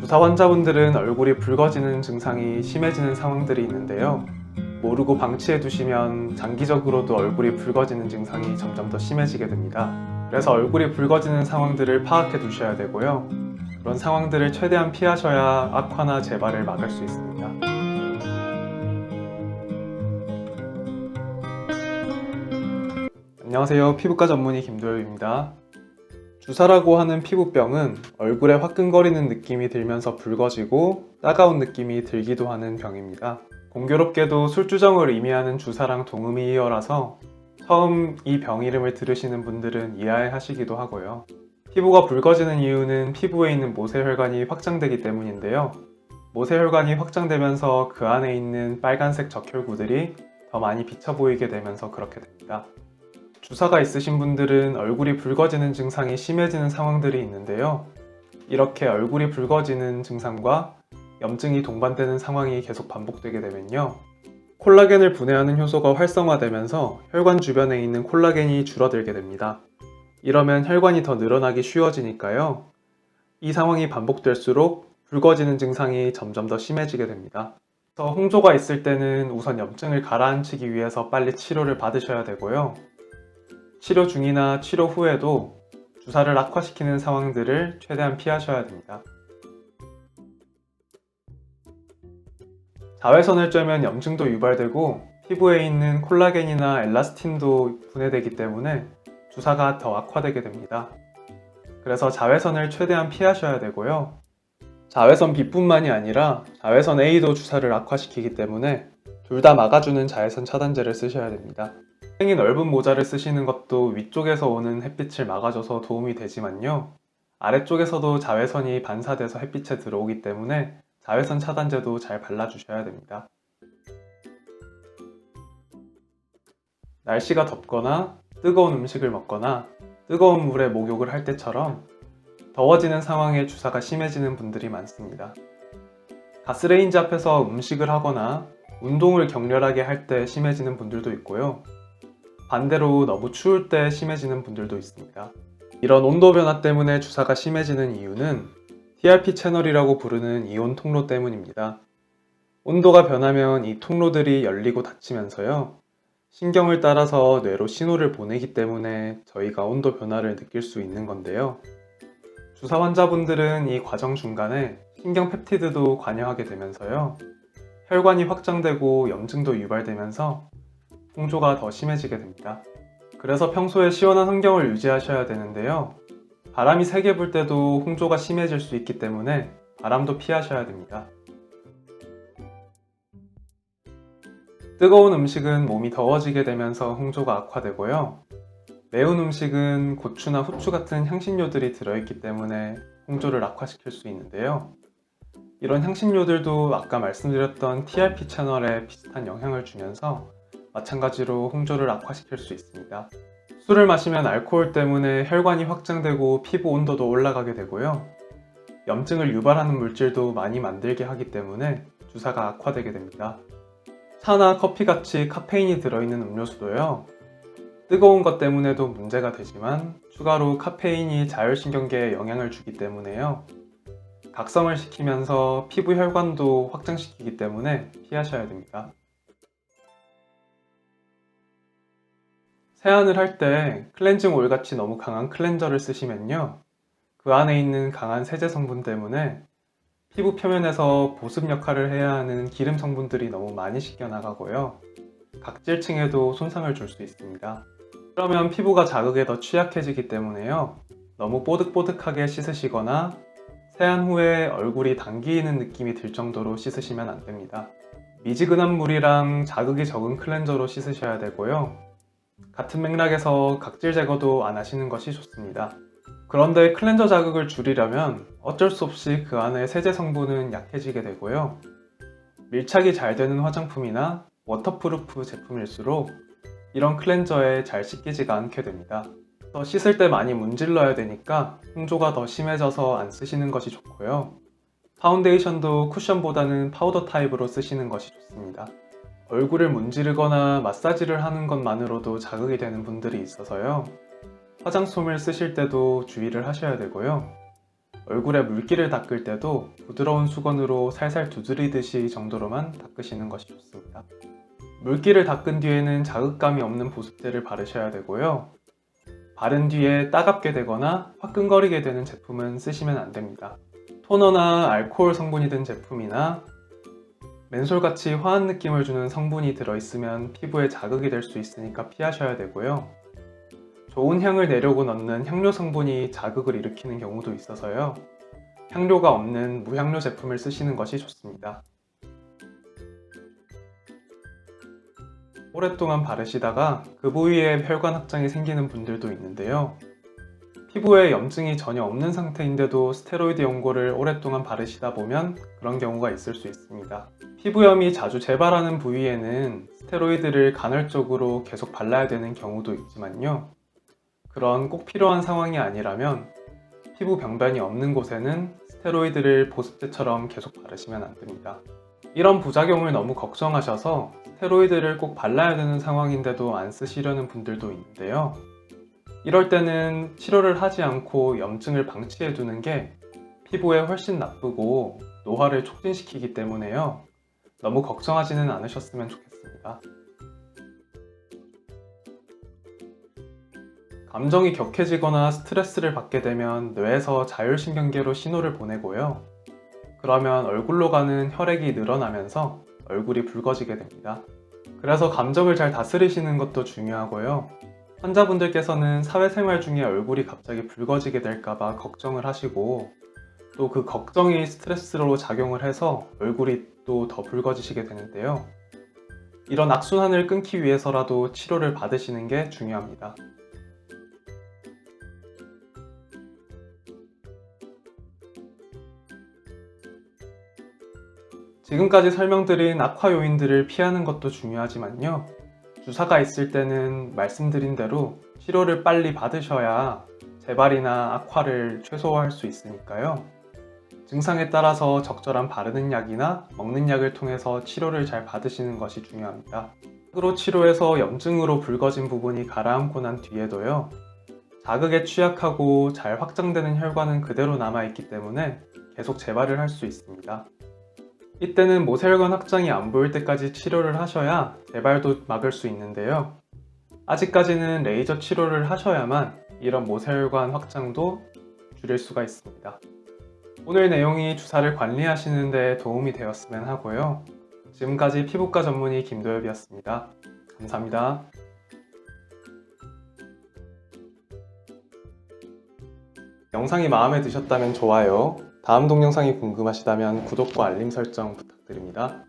주사 환자분들은 얼굴이 붉어지는 증상이 심해지는 상황들이 있는데요. 모르고 방치해 두시면 장기적으로도 얼굴이 붉어지는 증상이 점점 더 심해지게 됩니다. 그래서 얼굴이 붉어지는 상황들을 파악해 두셔야 되고요. 그런 상황들을 최대한 피하셔야 악화나 재발을 막을 수 있습니다. 안녕하세요. 피부과 전문의 김도엽입니다. 주사라고 하는 피부병은 얼굴에 화끈거리는 느낌이 들면서 붉어지고 따가운 느낌이 들기도 하는 병입니다. 공교롭게도 술주정을 의미하는 주사랑 동음이 이어라서 처음 이 병 이름을 들으시는 분들은 이해하시기도 하고요. 피부가 붉어지는 이유는 피부에 있는 모세혈관이 확장되기 때문인데요. 모세혈관이 확장되면서 그 안에 있는 빨간색 적혈구들이 더 많이 비쳐 보이게 되면서 그렇게 됩니다. 주사가 있으신 분들은 얼굴이 붉어지는 증상이 심해지는 상황들이 있는데요. 이렇게 얼굴이 붉어지는 증상과 염증이 동반되는 상황이 계속 반복되게 되면요. 콜라겐을 분해하는 효소가 활성화되면서 혈관 주변에 있는 콜라겐이 줄어들게 됩니다. 이러면 혈관이 더 늘어나기 쉬워지니까요. 이 상황이 반복될수록 붉어지는 증상이 점점 더 심해지게 됩니다. 그래서 홍조가 있을 때는 우선 염증을 가라앉히기 위해서 빨리 치료를 받으셔야 되고요. 치료 중이나 치료 후에도 주사를 악화시키는 상황들을 최대한 피하셔야 됩니다. 자외선을 쬐면 염증도 유발되고 피부에 있는 콜라겐이나 엘라스틴도 분해되기 때문에 주사가 더 악화되게 됩니다. 그래서 자외선을 최대한 피하셔야 되고요. 자외선 B뿐만이 아니라 자외선 A도 주사를 악화시키기 때문에 둘 다 막아주는 자외선 차단제를 쓰셔야 됩니다. 이 넓은 모자를 쓰시는 것도 위쪽에서 오는 햇빛을 막아줘서 도움이 되지만요. 아래쪽에서도 자외선이 반사돼서 햇빛에 들어오기 때문에 자외선 차단제도 잘 발라주셔야 됩니다. 날씨가 덥거나 뜨거운 음식을 먹거나 뜨거운 물에 목욕을 할 때처럼 더워지는 상황에 주사가 심해지는 분들이 많습니다. 가스레인지 앞에서 음식을 하거나 운동을 격렬하게 할 때 심해지는 분들도 있고요. 반대로 너무 추울 때 심해지는 분들도 있습니다. 이런 온도 변화 때문에 주사가 심해지는 이유는 TRP 채널이라고 부르는 이온 통로 때문입니다. 온도가 변하면 이 통로들이 열리고 닫히면서요. 신경을 따라서 뇌로 신호를 보내기 때문에 저희가 온도 변화를 느낄 수 있는 건데요. 주사 환자분들은 이 과정 중간에 신경 펩티드도 관여하게 되면서요. 혈관이 확장되고 염증도 유발되면서 홍조가 더 심해지게 됩니다. 그래서 평소에 시원한 환경을 유지하셔야 되는데요. 바람이 세게 불 때도 홍조가 심해질 수 있기 때문에 바람도 피하셔야 됩니다. 뜨거운 음식은 몸이 더워지게 되면서 홍조가 악화되고요. 매운 음식은 고추나 후추 같은 향신료들이 들어있기 때문에 홍조를 악화시킬 수 있는데요. 이런 향신료들도 아까 말씀드렸던 TRP 채널에 비슷한 영향을 주면서 마찬가지로 홍조를 악화시킬 수 있습니다. 술을 마시면 알코올 때문에 혈관이 확장되고 피부 온도도 올라가게 되고요. 염증을 유발하는 물질도 많이 만들게 하기 때문에 주사가 악화되게 됩니다. 차나 커피같이 카페인이 들어있는 음료수도요. 뜨거운 것 때문에도 문제가 되지만 추가로 카페인이 자율신경계에 영향을 주기 때문에요. 각성을 시키면서 피부 혈관도 확장시키기 때문에 피하셔야 됩니다. 세안을 할 때 클렌징 오일 같이 너무 강한 클렌저를 쓰시면요. 그 안에 있는 강한 세제 성분 때문에 피부 표면에서 보습 역할을 해야 하는 기름 성분들이 너무 많이 씻겨나가고요. 각질층에도 손상을 줄 수 있습니다. 그러면 피부가 자극에 더 취약해지기 때문에요. 너무 뽀득뽀득하게 씻으시거나 세안 후에 얼굴이 당기는 느낌이 들 정도로 씻으시면 안 됩니다. 미지근한 물이랑 자극이 적은 클렌저로 씻으셔야 되고요. 같은 맥락에서 각질 제거도 안 하시는 것이 좋습니다. 그런데 클렌저 자극을 줄이려면 어쩔 수 없이 그 안에 세제 성분은 약해지게 되고요. 밀착이 잘 되는 화장품이나 워터프루프 제품일수록 이런 클렌저에 잘 씻기지가 않게 됩니다. 더 씻을 때 많이 문질러야 되니까 홍조가 더 심해져서 안 쓰시는 것이 좋고요. 파운데이션도 쿠션보다는 파우더 타입으로 쓰시는 것이 좋습니다. 얼굴을 문지르거나 마사지를 하는 것만으로도 자극이 되는 분들이 있어서요. 화장솜을 쓰실 때도 주의를 하셔야 되고요. 얼굴에 물기를 닦을 때도 부드러운 수건으로 살살 두드리듯이 정도로만 닦으시는 것이 좋습니다. 물기를 닦은 뒤에는 자극감이 없는 보습제를 바르셔야 되고요. 바른 뒤에 따갑게 되거나 화끈거리게 되는 제품은 쓰시면 안 됩니다. 토너나 알코올 성분이 든 제품이나 맨솔같이 화한 느낌을 주는 성분이 들어있으면 피부에 자극이 될 수 있으니까 피하셔야 되고요. 좋은 향을 내려고 넣는 향료 성분이 자극을 일으키는 경우도 있어서요. 향료가 없는 무향료 제품을 쓰시는 것이 좋습니다. 오랫동안 바르시다가 그 부위에 혈관 확장이 생기는 분들도 있는데요. 피부에 염증이 전혀 없는 상태인데도 스테로이드 연고를 오랫동안 바르시다 보면 그런 경우가 있을 수 있습니다. 피부염이 자주 재발하는 부위에는 스테로이드를 간헐적으로 계속 발라야 되는 경우도 있지만요. 그런 꼭 필요한 상황이 아니라면 피부 병변이 없는 곳에는 스테로이드를 보습제처럼 계속 바르시면 안 됩니다. 이런 부작용을 너무 걱정하셔서 스테로이드를 꼭 발라야 되는 상황인데도 안 쓰시려는 분들도 있는데요. 이럴 때는 치료를 하지 않고 염증을 방치해 두는 게 피부에 훨씬 나쁘고 노화를 촉진시키기 때문에요. 너무 걱정하지는 않으셨으면 좋겠습니다. 감정이 격해지거나 스트레스를 받게 되면 뇌에서 자율신경계로 신호를 보내고요. 그러면 얼굴로 가는 혈액이 늘어나면서 얼굴이 붉어지게 됩니다. 그래서 감정을 잘 다스리시는 것도 중요하고요. 환자분들께서는 사회생활 중에 얼굴이 갑자기 붉어지게 될까봐 걱정을 하시고 또 그 걱정이 스트레스로 작용을 해서 얼굴이 또 더 붉어지시게 되는데요. 이런 악순환을 끊기 위해서라도 치료를 받으시는 게 중요합니다. 지금까지 설명드린 악화 요인들을 피하는 것도 중요하지만요. 주사가 있을 때는 말씀드린 대로 치료를 빨리 받으셔야 재발이나 악화를 최소화할 수 있으니까요. 증상에 따라서 적절한 바르는 약이나 먹는 약을 통해서 치료를 잘 받으시는 것이 중요합니다. 약으로 치료해서 염증으로 붉어진 부분이 가라앉고 난 뒤에도요. 자극에 취약하고 잘 확장되는 혈관은 그대로 남아있기 때문에 계속 재발을 할 수 있습니다. 이때는 모세혈관 확장이 안 보일 때까지 치료를 하셔야 재발도 막을 수 있는데요. 아직까지는 레이저 치료를 하셔야만 이런 모세혈관 확장도 줄일 수가 있습니다. 오늘 내용이 주사를 관리하시는 데 도움이 되었으면 하고요. 지금까지 피부과 전문의 김도엽이었습니다. 감사합니다. 영상이 마음에 드셨다면 좋아요, 다음 동영상이 궁금하시다면 구독과 알림 설정 부탁드립니다.